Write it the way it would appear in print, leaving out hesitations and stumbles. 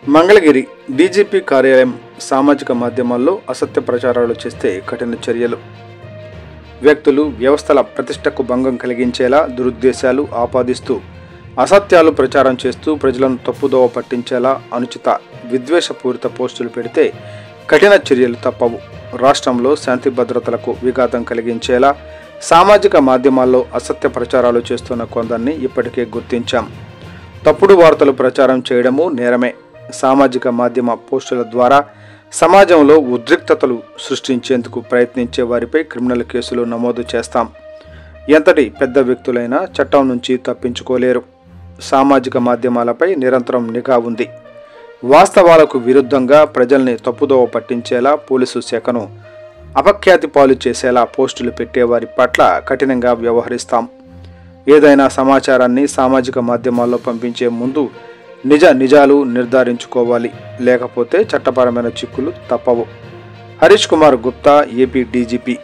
Mangalagiri DGP కార్యాలయం సామాజిక మాధ్యమాల్లో అసత్య ప్రచారాలు చేస్తే కఠిన చర్యలు. వ్యక్తులు, వ్యవస్థల ప్రతిష్టకు భంగం కలిగించేలా దురుద్దేశాలు ఆపాదిస్తూ అసత్యాలు ప్రచారం చేస్తూ ప్రజలను తప్పుదోవ పట్టించేలా అనుచిత విద్వేషపూరిత పోస్టులు పెడితే కఠిన చర్యలు తప్పవు. రాష్ట్రంలో శాంతి భద్రతలకు విఘాతం కలిగించేలా సామాజిక మాధ్యమాల్లో అసత్య ప్రచారాలు చేస్తున్న కొందరిని ఇప్పటికే గుర్తించాం. తప్పుడు వార్తలు ప్రచారం చేయడము నేరమే. సామాజిక మాధ్యమ పోస్టుల ద్వారా సమాజంలో ఉద్రిక్తతలు సృష్టించేందుకు ప్రయత్నించే వారిపై క్రిమినల్ కేసులు నమోదు చేస్తాం. ఎంతటి పెద్ద వ్యక్తులైనా చట్టం నుంచి తప్పించుకోలేరు. సామాజిక మాధ్యమాలపై నిరంతరం నిఘా ఉంది. వాస్తవాలకు విరుద్ధంగా ప్రజల్ని తప్పుదోవ పట్టించేలా, పోలీసు శాఖను అపఖ్యాతి పాలు చేసేలా పోస్టులు పెట్టేవారి పట్ల కఠినంగా వ్యవహరిస్తాం. ఏదైనా సమాచారాన్ని సామాజిక మాధ్యమాల్లో పంపించే ముందు నిజాలు నిర్ధారించుకోవాలి. లేకపోతే చట్టపరమైన చిక్కులు తప్పవు. Harish Kumar Gupta, AP DGP.